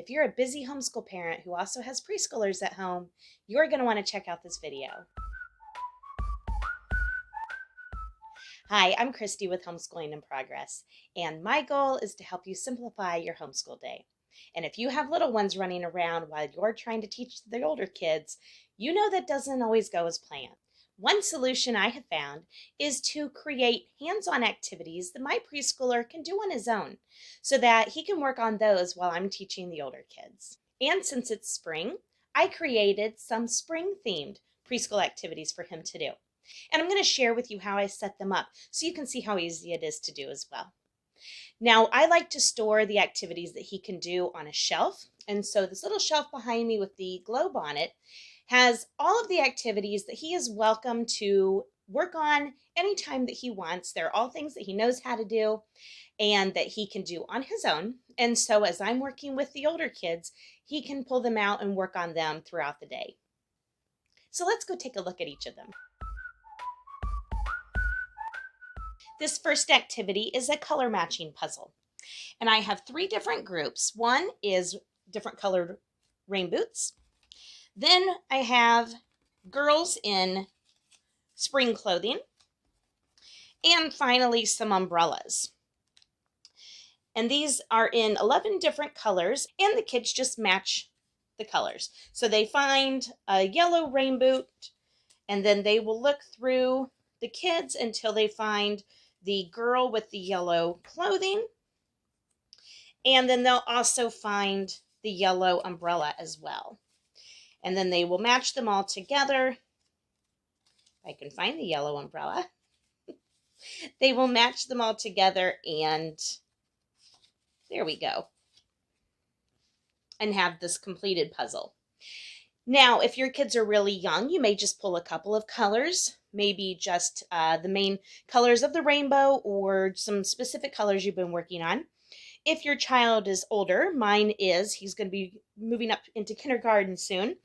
If you're a busy homeschool parent who also has preschoolers at home, you're going to want to check out this video. Hi, I'm Christy with Homeschooling in Progress, and my goal is to help you simplify your homeschool day. And if you have little ones running around while you're trying to teach the older kids, you know that doesn't always go as planned. One solution I have found is to create hands-on activities that my preschooler can do on his own so that he can work on those while I'm teaching the older kids. And since it's spring, I created some spring-themed preschool activities for him to do. And I'm going to share with you how I set them up so you can see how easy it is to do as well. Now, I like to store the activities that he can do on a shelf. And so this little shelf behind me with the globe on it has all of the activities that he is welcome to work on anytime that he wants. They're all things that he knows how to do and that he can do on his own. And so as I'm working with the older kids, he can pull them out and work on them throughout the day. So let's go take a look at each of them. This first activity is a color matching puzzle. And I have 3 different groups. One is different colored rain boots. Then I have girls in spring clothing. And finally, some umbrellas. And these are in 11 different colors, and the kids just match the colors. So they find a yellow rain boot, and then they will look through the kids until they find the girl with the yellow clothing, and then they'll also find the yellow umbrella as well. And then they will match them all together. If I can find the yellow umbrella. They will match them all together, and there we go. And have this completed puzzle. Now, if your kids are really young, you may just pull a couple of colors, maybe just the main colors of the rainbow or some specific colors you've been working on. If your child is older, he's going to be moving up into kindergarten soon.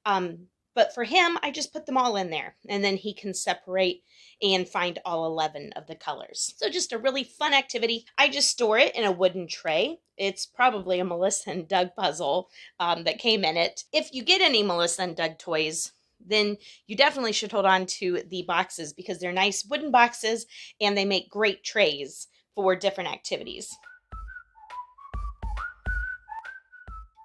But for him, I just put them all in there, and then he can separate and find all 11 of the colors. So just a really fun activity. I just store it in a wooden tray. It's probably a Melissa and Doug puzzle that came in it. If you get any Melissa and Doug toys, then you definitely should hold on to the boxes because they're nice wooden boxes and they make great trays for different activities.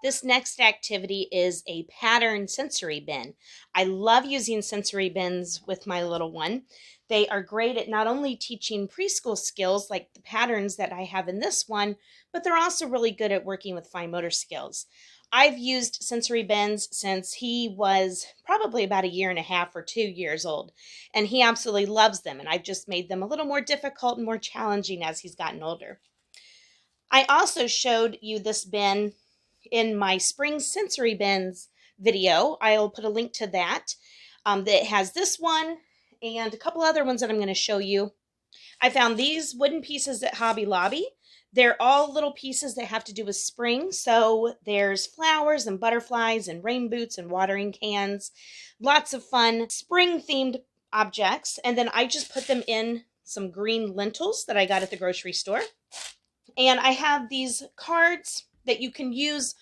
This next activity is a pattern sensory bin. I love using sensory bins with my little one. They are great at not only teaching preschool skills like the patterns that I have in this one, but they're also really good at working with fine motor skills. I've used sensory bins since he was probably about 1.5 or 2 years old, and he absolutely loves them, and I've just made them a little more difficult and more challenging as he's gotten older. I also showed you this bin in my spring sensory bins video. I'll put a link to that. That has this one and a couple other ones that I'm going to show you. I found these wooden pieces at Hobby Lobby. They're all little pieces that have to do with spring. So there's flowers and butterflies and rain boots and watering cans. Lots of fun spring themed objects. And then I just put them in some green lentils that I got at the grocery store. And I have these cards that you can use.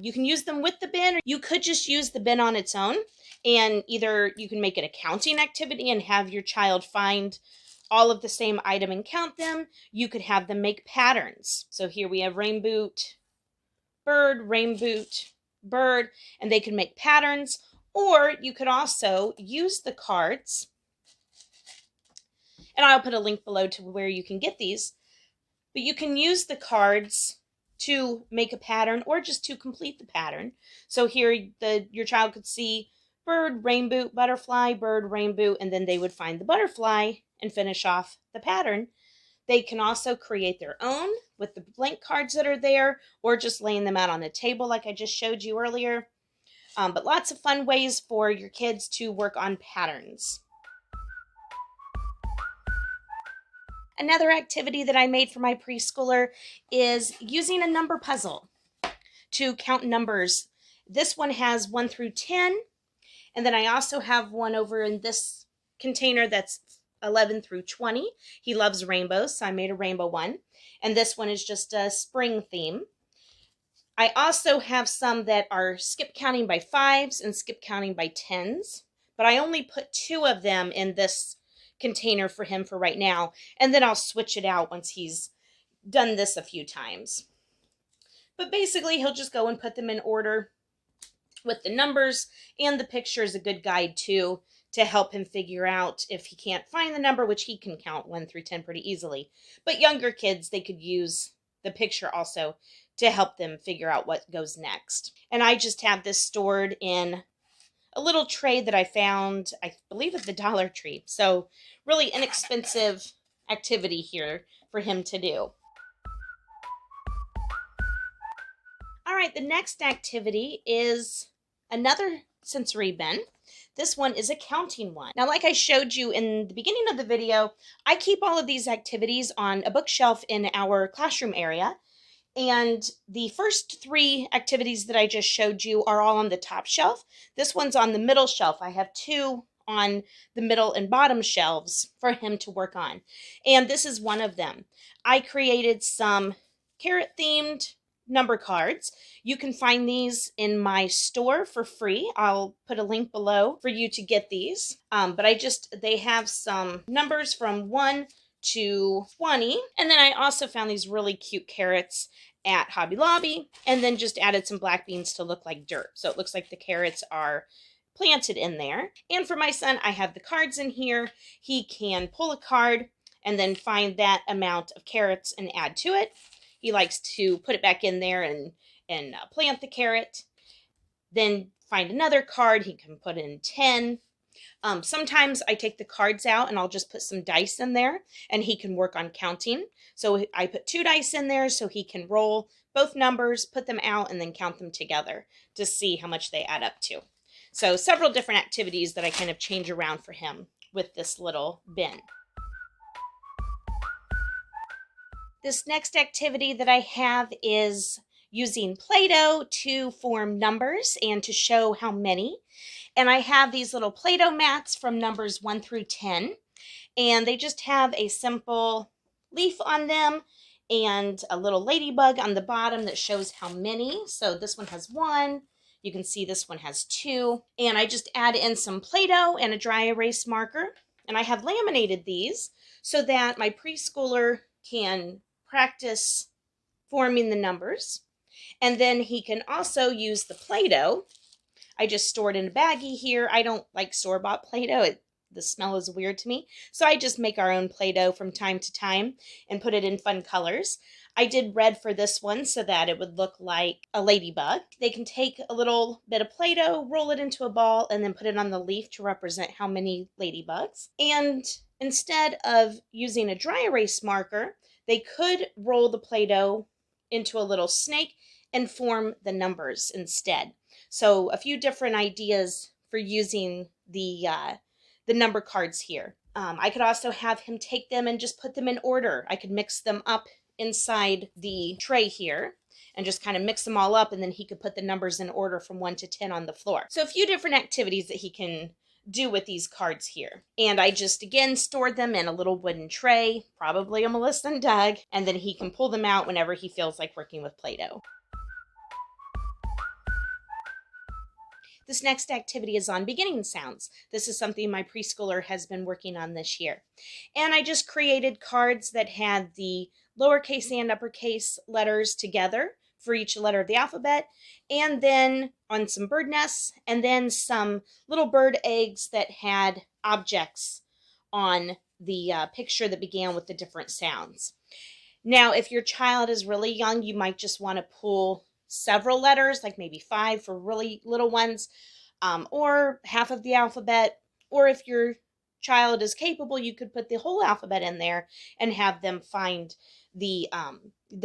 You can use them with the bin, or you could just use the bin on its own. And either you can make it a counting activity and have your child find all of the same item and count them. You could have them make patterns. So here we have rain boot, bird, rain boot, bird, and they can make patterns. Or you could also use the cards. And I'll put a link below to where you can get these. But you can use the cards to make a pattern or just to complete the pattern. So here your child could see bird, rain boot, butterfly, bird, rain boot, and then they would find the butterfly and finish off the pattern. They can also create their own with the blank cards that are there or just laying them out on the table like I just showed you earlier. But lots of fun ways for your kids to work on patterns. Another activity that I made for my preschooler is using a number puzzle to count numbers. This one has 1 through 10, and then I also have one over in this container that's 11 through 20. He loves rainbows, so I made a rainbow one. And this one is just a spring theme. I also have some that are skip counting by 5s and skip counting by 10s, but I only put 2 of them in this container for him for right now, and then I'll switch it out once he's done this a few times. But basically, he'll just go and put them in order with the numbers, and the picture is a good guide too to help him figure out if he can't find the number, which he can count 1 through 10 pretty easily. But younger kids, they could use the picture also to help them figure out what goes next. And I just have this stored in a little tray that I found, I believe, at the Dollar Tree. So really inexpensive activity here for him to do. All right, the next activity is another sensory bin. This one is a counting one. Now, like I showed you in the beginning of the video, I keep all of these activities on a bookshelf in our classroom area. And the first 3 activities that I just showed you are all on the top shelf. This one's on the middle shelf. I have 2 on the middle and bottom shelves for him to work on. And this is one of them. I created some carrot-themed number cards. You can find these in my store for free. I'll put a link below for you to get these. But they have some numbers from 1 to 20. And then I also found these really cute carrots at Hobby Lobby, and then just added some black beans to look like dirt. So it looks like the carrots are planted in there. And for my son, I have the cards in here. He can pull a card and then find that amount of carrots and add to it. He likes to put it back in there and plant the carrot. Then find another card. He can put in 10. Sometimes I take the cards out and I'll just put some dice in there and he can work on counting. So I put 2 dice in there so he can roll both numbers, put them out, and then count them together to see how much they add up to. So several different activities that I kind of change around for him with this little bin. This next activity that I have is using Play-Doh to form numbers and to show how many. And I have these little Play-Doh mats from numbers 1 through 10. And they just have a simple leaf on them and a little ladybug on the bottom that shows how many. So this one has 1. You can see this one has 2. And I just add in some Play-Doh and a dry erase marker. And I have laminated these so that my preschooler can practice forming the numbers. And then he can also use the Play-Doh. I just store it in a baggie here. I don't like store-bought Play-Doh. The smell is weird to me. So I just make our own Play-Doh from time to time and put it in fun colors. I did red for this one so that it would look like a ladybug. They can take a little bit of Play-Doh, roll it into a ball, and then put it on the leaf to represent how many ladybugs. And instead of using a dry erase marker, they could roll the Play-Doh into a little snake and form the numbers instead. So a few different ideas for using the number cards here. I could also have him take them and just put them in order. I could mix them up inside the tray here and just kind of mix them all up, and then he could put the numbers in order from 1 to 10 on the floor. So a few different activities that he can do with these cards here. And I just, again, stored them in a little wooden tray, probably a Melissa and Doug, and then he can pull them out whenever he feels like working with Play-Doh. This next activity is on beginning sounds. This is something my preschooler has been working on this year. And I just created cards that had the lowercase and uppercase letters together for each letter of the alphabet, and then on some bird nests, and then some little bird eggs that had objects on the picture that began with the different sounds. Now, if your child is really young, you might just want to pull several letters, like maybe 5 for really little ones, or half of the alphabet. Or if your child is capable, you could put the whole alphabet in there and have them find the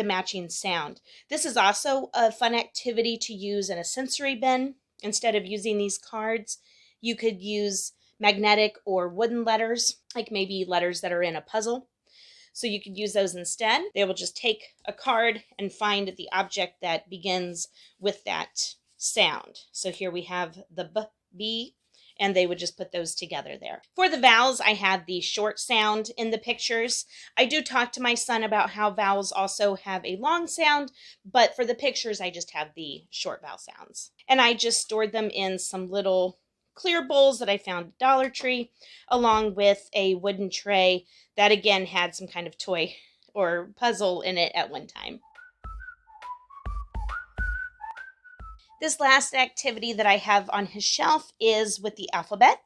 matching sound. This is also a fun activity to use in a sensory bin. Instead of using these cards, you could use magnetic or wooden letters, like maybe letters that are in a puzzle. So you could use those instead. They will just take a card and find the object that begins with that sound. So here we have the B, and they would just put those together there. For the vowels, I had the short sound in the pictures. I do talk to my son about how vowels also have a long sound, but for the pictures, I just have the short vowel sounds. And I just stored them in some little clear bowls that I found at Dollar Tree, along with a wooden tray that again had some kind of toy or puzzle in it at one time. This last activity that I have on his shelf is with the alphabet.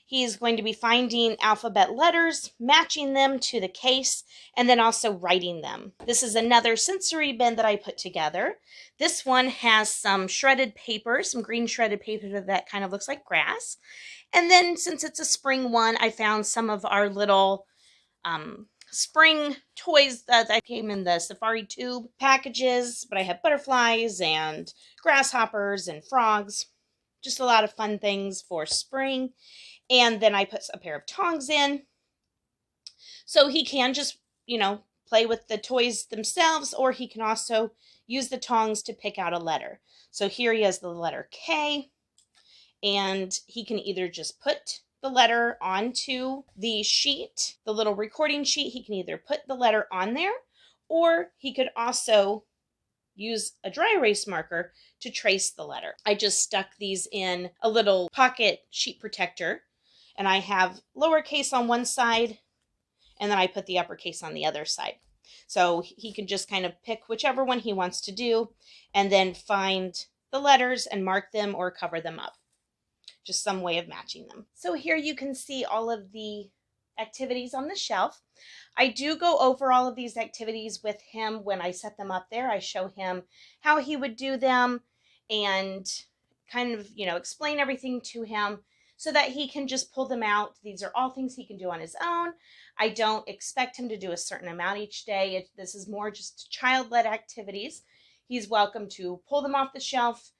He's going to be finding alphabet letters, matching them to the case, and then also writing them. This is another sensory bin that I put together. This one has some shredded paper, some green shredded paper that kind of looks like grass. And then since it's a spring one, I found some of our little spring toys that came in the safari tube packages, but I have butterflies and grasshoppers and frogs. Just a lot of fun things for spring. And then I put a pair of tongs in. So he can just, play with the toys themselves, or he can also use the tongs to pick out a letter. So here he has the letter K, and he can either just put the letter onto the sheet, the little recording sheet. He can either put the letter on there, or he could also use a dry erase marker to trace the letter. I just stuck these in a little pocket sheet protector, and I have lowercase on one side, and then I put the uppercase on the other side. So he can just kind of pick whichever one he wants to do, and then find the letters and mark them or cover them up. Just some way of matching them. So here you can see all of the activities on the shelf. I do go over all of these activities with him when I set them up there. I show him how he would do them and kind of, explain everything to him so that he can just pull them out. These are all things he can do on his own. I don't expect him to do a certain amount each day. This is more just child-led activities. He's welcome to pull them off the shelf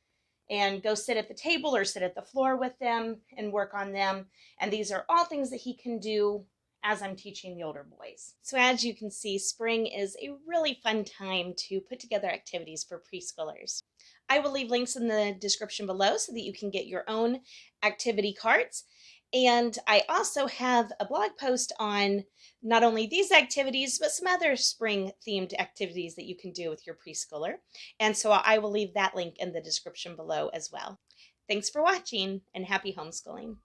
and go sit at the table or sit at the floor with them and work on them. And these are all things that he can do as I'm teaching the older boys. So as you can see, spring is a really fun time to put together activities for preschoolers. I will leave links in the description below so that you can get your own activity cards. And I also have a blog post on not only these activities, but some other spring themed activities that you can do with your preschooler. And so I will leave that link in the description below as well. Thanks for watching, and happy homeschooling.